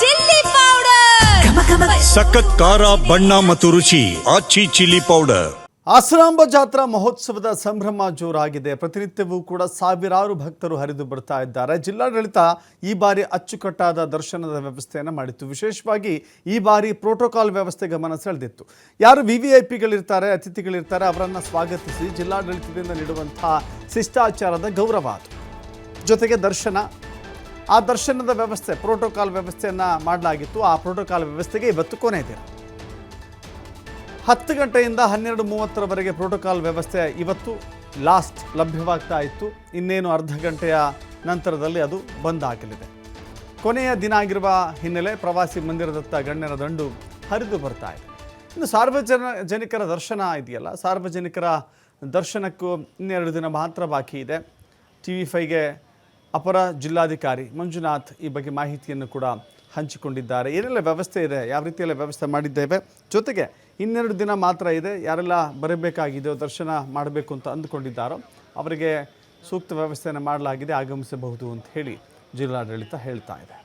Chilli powder, ಸಖತ್ ಖಾರ ಬಣ್ಣ ಮತ್ತು ರುಚಿ ಆಚಿ ಚಿಲ್ಲಿ ಪೌಡರ್. ಆಶ್ರಾಂಬ ಜಾತ್ರಾ ಮಹೋತ್ಸವದ ಸಂಭ್ರಮ ಜೋರಾಗಿದೆ. ಪ್ರತಿನಿತ್ಯವೂ ಕೂಡ ಸಾವಿರಾರು ಭಕ್ತರು ಹರಿದು ಬರ್ತಾ ಇದ್ದಾರೆ. ಜಿಲ್ಲಾಡಳಿತ ಈ ಬಾರಿ ಅಚ್ಚುಕಟ್ಟಾದ ದರ್ಶನದ ವ್ಯವಸ್ಥೆಯನ್ನು ಮಾಡಿತ್ತು. ವಿಶೇಷವಾಗಿ ಈ ಬಾರಿ ಪ್ರೋಟೋಕಾಲ್ ವ್ಯವಸ್ಥೆ ಗಮನ ಸೆಳೆದಿತ್ತು. ಯಾರು VVIPಗಳಿರ್ತಾರೆ, ಅತಿಥಿಗಳಿರ್ತಾರೆ, ಅವರನ್ನು ಸ್ವಾಗತಿಸಿ ಜಿಲ್ಲಾಡಳಿತದಿಂದ ನೀಡುವಂತಹ ಶಿಷ್ಟಾಚಾರದ ಗೌರವ ಅದು. ಜೊತೆಗೆ ಆ ದರ್ಶನದ ವ್ಯವಸ್ಥೆ, ಪ್ರೋಟೋಕಾಲ್ ವ್ಯವಸ್ಥೆಯನ್ನು ಮಾಡಲಾಗಿತ್ತು. ಆ ಪ್ರೋಟೋಕಾಲ್ ವ್ಯವಸ್ಥೆಗೆ ಇವತ್ತು ಕೊನೆ ದಿನ. 10 ಗಂಟೆಯಿಂದ 12:30ರವರೆಗೆ ಪ್ರೋಟೋಕಾಲ್ ವ್ಯವಸ್ಥೆ ಇವತ್ತು ಲಾಸ್ಟ್ ಲಭ್ಯವಾಗ್ತಾ ಇತ್ತು. ಇನ್ನೇನು ಅರ್ಧ ಗಂಟೆಯ ನಂತರದಲ್ಲಿ ಅದು ಬಂದ್ ಆಗಲಿದೆ. ಕೊನೆಯ ದಿನ ಆಗಿರುವ ಹಿನ್ನೆಲೆ ಪ್ರವಾಸಿ ಮಂದಿರದತ್ತ ಗಣ್ಯರ ದಂಡು ಹರಿದು ಬರ್ತಾ ಇದೆ. ಇನ್ನು ಸಾರ್ವಜನಿಕರ ದರ್ಶನ ಇದೆಯಲ್ಲ, ಸಾರ್ವಜನಿಕರ ದರ್ಶನಕ್ಕೂ ಇನ್ನೆರಡು ದಿನ ಮಾತ್ರ ಬಾಕಿ ಇದೆ. TV5ಗೆ ಅಪರ ಜಿಲ್ಲಾಧಿಕಾರಿ ಮಂಜುನಾಥ್ ಈ ಬಗ್ಗೆ ಮಾಹಿತಿಯನ್ನು ಕೂಡ ಹಂಚಿಕೊಂಡಿದ್ದಾರೆ. ಏನೆಲ್ಲ ವ್ಯವಸ್ಥೆ ಇದೆ, ಯಾವ ರೀತಿಯೆಲ್ಲ ವ್ಯವಸ್ಥೆ ಮಾಡಿದ್ದೇವೆ, ಜೊತೆಗೆ ಇನ್ನೆರಡು ದಿನ ಮಾತ್ರ ಇದೆ. ಯಾರೆಲ್ಲ ಬರಬೇಕಾಗಿದೆಯೋ, ದರ್ಶನ ಮಾಡಬೇಕು ಅಂತ ಅಂದುಕೊಂಡಿದ್ದಾರೋ ಅವರಿಗೆ ಸೂಕ್ತ ವ್ಯವಸ್ಥೆಯನ್ನು ಮಾಡಲಾಗಿದೆ, ಆಗಮಿಸಬಹುದು ಅಂತ ಹೇಳಿ ಜಿಲ್ಲಾಡಳಿತ ಹೇಳ್ತಾ ಇದೆ.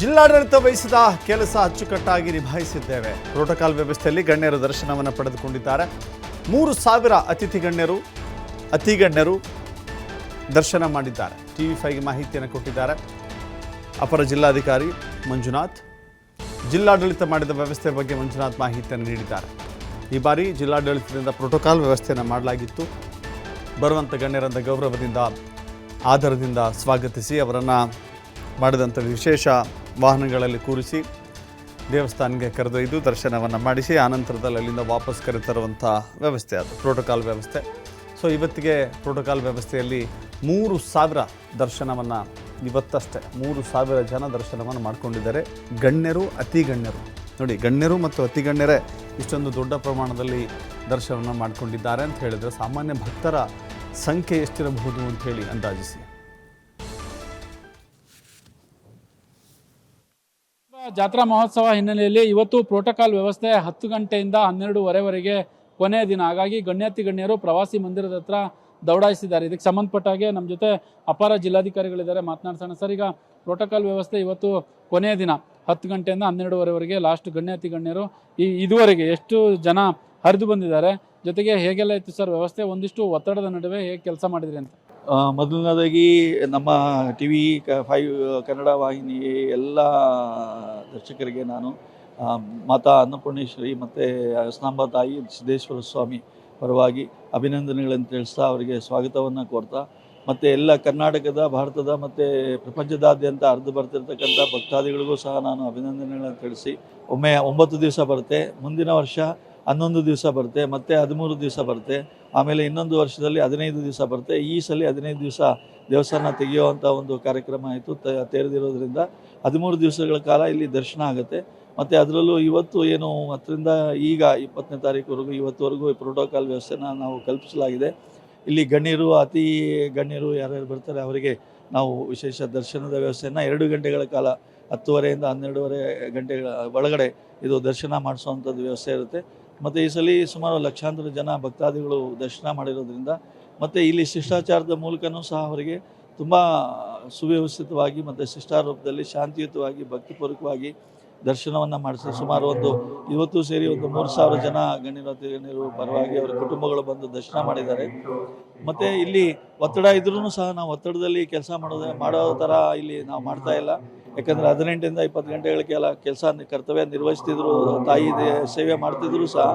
ಜಿಲ್ಲಾಡಳಿತ ವಹಿಸಿದ ಕೆಲಸ ಅಚ್ಚುಕಟ್ಟಾಗಿ ನಿಭಾಯಿಸಿದ್ದೇವೆ. ಪ್ರೋಟೋಕಾಲ್ ವ್ಯವಸ್ಥೆಯಲ್ಲಿ ಗಣ್ಯರು ದರ್ಶನವನ್ನು ಪಡೆದುಕೊಂಡಿದ್ದಾರೆ. 3,000 ಅತಿ ಗಣ್ಯರು ದರ್ಶನ ಮಾಡಿದ್ದಾರೆ. TV5ಗೆ ಮಾಹಿತಿಯನ್ನು ಕೊಟ್ಟಿದ್ದಾರೆ ಅಪರ ಜಿಲ್ಲಾಧಿಕಾರಿ ಮಂಜುನಾಥ್. ಜಿಲ್ಲಾಡಳಿತ ಮಾಡಿದ ವ್ಯವಸ್ಥೆ ಬಗ್ಗೆ ಮಂಜುನಾಥ್ ಮಾಹಿತಿಯನ್ನು ನೀಡಿದ್ದಾರೆ. ಈ ಬಾರಿ ಜಿಲ್ಲಾಡಳಿತದಿಂದ ಪ್ರೋಟೋಕಾಲ್ ವ್ಯವಸ್ಥೆಯನ್ನು ಮಾಡಲಾಗಿತ್ತು. ಬರುವಂಥ ಗಣ್ಯರಂತ ಗೌರವದಿಂದ, ಆಧಾರದಿಂದ ಸ್ವಾಗತಿಸಿ ಅವರನ್ನು ಮಾಡಿದಂಥ ವಿಶೇಷ ವಾಹನಗಳಲ್ಲಿ ಕೂರಿಸಿ ದೇವಸ್ಥಾನಕ್ಕೆ ಕರೆದೊಯ್ದು ದರ್ಶನವನ್ನು ಮಾಡಿಸಿ ಆನಂತರದಲ್ಲಿ ಅಲ್ಲಿಂದ ವಾಪಸ್ ಕರೆತರುವಂಥ ವ್ಯವಸ್ಥೆ ಅದು ಪ್ರೋಟೋಕಾಲ್ ವ್ಯವಸ್ಥೆ. ಸೊ ಇವತ್ತಿಗೆ ಪ್ರೋಟೋಕಾಲ್ ವ್ಯವಸ್ಥೆಯಲ್ಲಿ 3,000 ದರ್ಶನವನ್ನು, ಇವತ್ತಷ್ಟೇ 3,000 ಜನ ದರ್ಶನವನ್ನು ಮಾಡಿಕೊಂಡಿದ್ದಾರೆ. ಗಣ್ಯರು, ಅತಿ ಗಣ್ಯರು, ನೋಡಿ ಗಣ್ಯರು ಮತ್ತು ಅತಿ ಗಣ್ಯರೇ ಇಷ್ಟೊಂದು ದೊಡ್ಡ ಪ್ರಮಾಣದಲ್ಲಿ ದರ್ಶನವನ್ನು ಮಾಡಿಕೊಂಡಿದ್ದಾರೆ ಅಂತ ಹೇಳಿದರೆ ಸಾಮಾನ್ಯ ಭಕ್ತರ ಸಂಖ್ಯೆ ಎಷ್ಟಿರಬಹುದು ಅಂತ ಹೇಳಿ ಅಂದಾಜಿಸಿ. ಜಾತ್ರಾ ಮಹೋತ್ಸವ ಹಿನ್ನೆಲೆಯಲ್ಲಿ ಇವತ್ತು ಪ್ರೋಟೋಕಾಲ್ ವ್ಯವಸ್ಥೆ 10 ಗಂಟೆಯಿಂದ 12:30ವರೆಗೆ ಕೊನೆಯ ದಿನ. ಹಾಗಾಗಿ ಗಣ್ಯರು ಪ್ರವಾಸಿ ಮಂದಿರದ ಹತ್ರ ದೌಡಾಯಿಸಿದ್ದಾರೆ. ಇದಕ್ಕೆ ಸಂಬಂಧಪಟ್ಟ ಹಾಗೆ ನಮ್ಮ ಜೊತೆ ಅಪರ ಜಿಲ್ಲಾಧಿಕಾರಿಗಳಿದ್ದಾರೆ, ಮಾತನಾಡ್ಸೋಣ. ಸರ್, ಈಗ ಪ್ರೋಟೋಕಾಲ್ ವ್ಯವಸ್ಥೆ ಇವತ್ತು ಕೊನೆಯ ದಿನ 10 ಗಂಟೆಯಿಂದ 12:30ವರೆಗೆ ಲಾಸ್ಟ್ ಗಣ್ಯರು ಇದುವರೆಗೆ ಎಷ್ಟು ಜನ ಹರಿದು ಬಂದಿದ್ದಾರೆ, ಜೊತೆಗೆ ಹೇಗೆಲ್ಲ ಇತ್ತು ಸರ್ ವ್ಯವಸ್ಥೆ, ಒಂದಿಷ್ಟು ಒತ್ತಡದ ನಡುವೆ ಹೇಗೆ ಕೆಲಸ ಮಾಡಿದ್ರಿ ಅಂತ? ಮೊದಲನೇದಾಗಿ ನಮ್ಮ TV5 ಕನ್ನಡ ವಾಹಿನಿ ಎಲ್ಲ ದರ್ಶಕರಿಗೆ ನಾನು ಮಾತಾ ಅನ್ನಪೂರ್ಣೇಶ್ವರಿ ಮತ್ತು ಅಸ್ನಾಂಬ ತಾಯಿ ಸಿದ್ದೇಶ್ವರ ಸ್ವಾಮಿ ಪರವಾಗಿ ಅಭಿನಂದನೆಗಳನ್ನು ತಿಳಿಸ್ತಾ ಅವರಿಗೆ ಸ್ವಾಗತವನ್ನು ಕೋರ್ತಾ, ಮತ್ತು ಎಲ್ಲ ಕರ್ನಾಟಕದ, ಭಾರತದ ಮತ್ತು ಪ್ರಪಂಚದಾದ್ಯಂತ ಹರಿದು ಬರ್ತಿರ್ತಕ್ಕಂಥ ಭಕ್ತಾದಿಗಳಿಗೂ ಸಹ ನಾನು ಅಭಿನಂದನೆಗಳನ್ನು ತಿಳಿಸಿ, ಒಮ್ಮೆ 9 ದಿವಸ ಬರುತ್ತೆ, ಮುಂದಿನ ವರ್ಷ 11 ದಿವಸ ಬರುತ್ತೆ, ಮತ್ತು 13 ದಿವಸ ಬರುತ್ತೆ, ಆಮೇಲೆ ಇನ್ನೊಂದು ವರ್ಷದಲ್ಲಿ 15 ದಿವಸ ಬರುತ್ತೆ. ಈ ಸಲ 15 ದಿವಸ ದೇವಸ್ಥಾನ ತೆಗೆಯುವಂಥ ಒಂದು ಕಾರ್ಯಕ್ರಮ ಆಯಿತು. ತೆರೆದಿರೋದ್ರಿಂದ 13 ದಿವಸಗಳ ಕಾಲ ಇಲ್ಲಿ ದರ್ಶನ ಆಗುತ್ತೆ. ಮತ್ತು ಅದರಲ್ಲೂ ಇವತ್ತು ಏನು 10ರಿಂದ ಈಗ 20ನೇ ತಾರೀಕುವರೆಗೂ ಇವತ್ತುವರೆಗೂ ಪ್ರೋಟೋಕಾಲ್ ವ್ಯವಸ್ಥೆನ ನಾವು ಕಲ್ಪಿಸಲಾಗಿದೆ. ಇಲ್ಲಿ ಗಣ್ಯರು, ಅತಿ ಗಣ್ಯರು ಯಾರ್ಯಾರು ಬರ್ತಾರೆ ಅವರಿಗೆ ನಾವು ವಿಶೇಷ ದರ್ಶನದ ವ್ಯವಸ್ಥೆಯನ್ನು 2 ಗಂಟೆಗಳ ಕಾಲ 10:30ರಿಂದ 12:30 ಗಂಟೆಗಳ ಒಳಗಡೆ ಇದು ದರ್ಶನ ಮಾಡಿಸುವಂಥದ್ದು ವ್ಯವಸ್ಥೆ ಇರುತ್ತೆ. ಮತ್ತು ಈ ಸಲ ಸುಮಾರು ಲಕ್ಷಾಂತರ ಜನ ಭಕ್ತಾದಿಗಳು ದರ್ಶನ ಮಾಡಿರೋದ್ರಿಂದ, ಮತ್ತು ಇಲ್ಲಿ ಶಿಷ್ಟಾಚಾರದ ಮೂಲಕನೂ ಸಹ ಅವರಿಗೆ ತುಂಬ ಸುವ್ಯವಸ್ಥಿತವಾಗಿ ಮತ್ತು ಶಿಷ್ಟಾರೂಪದಲ್ಲಿ ಶಾಂತಿಯುತವಾಗಿ ಭಕ್ತಿಪೂರ್ವಕವಾಗಿ ದರ್ಶನವನ್ನು ಮಾಡಿಸಿ ಸುಮಾರು ಇವತ್ತು ಸೇರಿ 3,000 ಜನ ಗಣ್ಯರು ಪರವಾಗಿ ಅವರ ಕುಟುಂಬಗಳು ಬಂದು ದರ್ಶನ ಮಾಡಿದ್ದಾರೆ. ಮತ್ತು ಇಲ್ಲಿ ಒತ್ತಡ ಇದ್ರೂ ಸಹ ನಾವು ಒತ್ತಡದಲ್ಲಿ ಕೆಲಸ ಮಾಡೋ ಥರ ಇಲ್ಲಿ ನಾವು ಮಾಡ್ತಾ ಇಲ್ಲ. ಯಾಕಂದರೆ 18ರಿಂದ 20 ಗಂಟೆಗಳ ಕೆಲಸ ಕರ್ತವ್ಯ ನಿರ್ವಹಿಸ್ತಿದ್ರು, ತಾಯಿ ಸೇವೆ ಮಾಡ್ತಿದ್ರು ಸಹ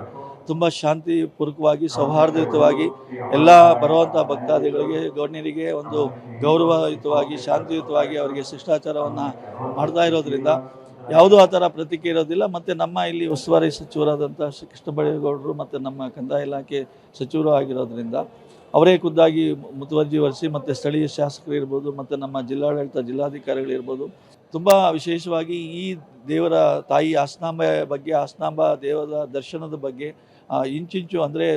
ತುಂಬ ಶಾಂತಿಪೂರ್ವಕವಾಗಿ ಸೌಹಾರ್ದಯುತವಾಗಿ ಎಲ್ಲ ಬರುವಂಥ ಭಕ್ತಾದಿಗಳಿಗೆ ಗಣ್ಯರಿಗೆ ಒಂದು ಗೌರವಯುತವಾಗಿ ಶಾಂತಿಯುತವಾಗಿ ಅವರಿಗೆ ಶಿಷ್ಟಾಚಾರವನ್ನು ಮಾಡ್ತಾ ಇರೋದ್ರಿಂದ ಯಾವುದೂ ಆ ಥರ ಪ್ರತಿಕ್ರಿಯೆ ಇರೋದಿಲ್ಲ. ಮತ್ತು ನಮ್ಮ ಇಲ್ಲಿ ಉಸ್ತುವಾರಿ ಸಚಿವರಾದಂಥ ಶ್ರೀ ಕೃಷ್ಣ ಬೈರೇಗೌಡರು ಮತ್ತು ನಮ್ಮ ಕಂದಾಯ ಇಲಾಖೆ ಸಚಿವರು ಆಗಿರೋದ್ರಿಂದ ಅವರೇ ಖುದ್ದಾಗಿ ಮುತುವರ್ಜಿ ವಹಿಸಿ ಮತ್ತು ಸ್ಥಳೀಯ ಶಾಸಕರು ಇರ್ಬೋದು ಮತ್ತು ನಮ್ಮ ಜಿಲ್ಲಾಡಳಿತ ಜಿಲ್ಲಾಧಿಕಾರಿಗಳಿರ್ಬೋದು ತುಂಬ ವಿಶೇಷವಾಗಿ ಈ ದೇವರ ತಾಯಿ ಹಾಸನಾಂಬೆ ಬಗ್ಗೆ, ಹಾಸನಾಂಬ ದೇವರ ದರ್ಶನದ ಬಗ್ಗೆ ಇಂಚಿಂಚು ಅಂದರೆ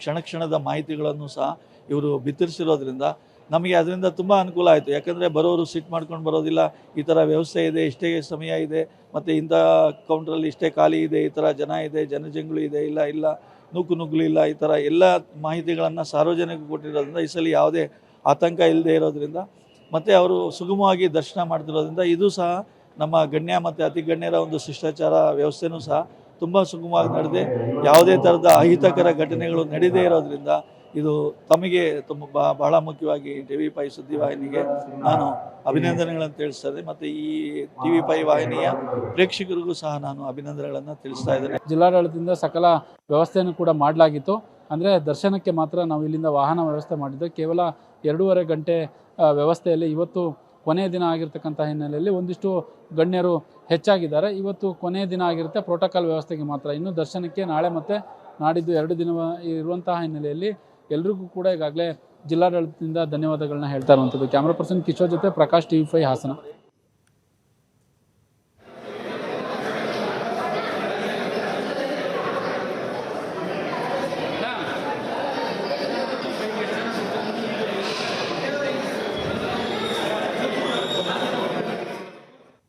ಕ್ಷಣ ಕ್ಷಣದ ಮಾಹಿತಿಗಳನ್ನು ಸಹ ಇವರು ಬಿತ್ತರಿಸಿರೋದ್ರಿಂದ ನಮಗೆ ಅದರಿಂದ ತುಂಬ ಅನುಕೂಲ ಆಯಿತು. ಯಾಕಂದರೆ ಬರೋರು ಸಿಟ್ ಮಾಡ್ಕೊಂಡು ಬರೋದಿಲ್ಲ, ಈ ಥರ ವ್ಯವಸ್ಥೆ ಇದೆ, ಇಷ್ಟೇ ಸಮಯ ಇದೆ, ಮತ್ತು ಇಂಥ ಕೌಂಟ್ರಲ್ಲಿ ಇಷ್ಟೇ ಖಾಲಿ ಇದೆ, ಈ ಥರ ಜನ ಇದೆ, ಜನಜಂಗುಳಿ ಇದೆ, ಇಲ್ಲ ನುಗ್ಗಲು ಇಲ್ಲ, ಈ ಥರ ಎಲ್ಲ ಮಾಹಿತಿಗಳನ್ನು ಸಾರ್ವಜನಿಕರಿಗೆ ಕೊಟ್ಟಿರೋದ್ರಿಂದ ಈ ಸಲ ಯಾವುದೇ ಆತಂಕ ಇಲ್ಲದೆ ಇರೋದ್ರಿಂದ ಮತ್ತು ಅವರು ಸುಗಮವಾಗಿ ದರ್ಶನ ಮಾಡ್ತಿರೋದ್ರಿಂದ ಇದು ಸಹ ನಮ್ಮ ಗಣ್ಯ ಮತ್ತು ಅತಿ ಗಣ್ಯರ ಒಂದು ಶಿಷ್ಟಾಚಾರ ವ್ಯವಸ್ಥೆನೂ ಸಹ ತುಂಬ ಸುಗಮವಾಗಿ ನಡೆದಿದೆ. ಯಾವುದೇ ಥರದ ಅಹಿತಕರ ಘಟನೆಗಳು ನಡೆದೇ ಇರೋದ್ರಿಂದ ಇದು ತಮಗೆ ಬಹಳ ಮುಖ್ಯವಾಗಿ TV5 ಸುದ್ದಿವಾಹಿನಿಗೆ ನಾನು ಅಭಿನಂದನೆಗಳನ್ನು ತಿಳಿಸ್ತೇನೆ ಮತ್ತು ಈ TV5 ವಾಹಿನಿಯ ಪ್ರೇಕ್ಷಕರಿಗೂ ಸಹ ನಾನು ಅಭಿನಂದನೆಗಳನ್ನು ತಿಳಿಸ್ತಾ ಇದ್ದೇನೆ. ಜಿಲ್ಲಾಡಳಿತದಿಂದ ಸಕಲ ವ್ಯವಸ್ಥೆಯನ್ನು ಕೂಡ ಮಾಡಲಾಗಿತ್ತು. ಅಂದರೆ ದರ್ಶನಕ್ಕೆ ಮಾತ್ರ ನಾವು ಇಲ್ಲಿಂದ ವಾಹನ ವ್ಯವಸ್ಥೆ ಮಾಡಿದ್ದು. ಕೇವಲ 2.5 ಗಂಟೆ ವ್ಯವಸ್ಥೆಯಲ್ಲಿ ಇವತ್ತು ಕೊನೆಯ ದಿನ ಆಗಿರ್ತಕ್ಕಂಥ ಹಿನ್ನೆಲೆಯಲ್ಲಿ ಒಂದಿಷ್ಟು ಗಣ್ಯರು ಹೆಚ್ಚಾಗಿದ್ದಾರೆ. ಇವತ್ತು ಕೊನೆಯ ದಿನ ಆಗಿರುತ್ತೆ, ಪ್ರೋಟೋಕಾಲ್ ವ್ಯವಸ್ಥೆಗೆ ಮಾತ್ರ. ಇನ್ನು ದರ್ಶನಕ್ಕೆ ನಾಳೆ ಮತ್ತು ನಾಡಿದ್ದು 2 ದಿನ ಇರುವಂತಹ ಹಿನ್ನೆಲೆಯಲ್ಲಿ ಎಲ್ರಿಗೂ ಕೂಡ ಈಗಾಗಲೇ ಜಿಲ್ಲಾಡಳಿತದಿಂದ ಧನ್ಯವಾದಗಳನ್ನ ಹೇಳ್ತಾ ಇರುವಂಥದ್ದು. ಕ್ಯಾಮ್ರಾ ಪರ್ಸನ್ ಕಿಶೋರ್ ಜೊತೆ ಪ್ರಕಾಶ್, TV5 ಹಾಸನ.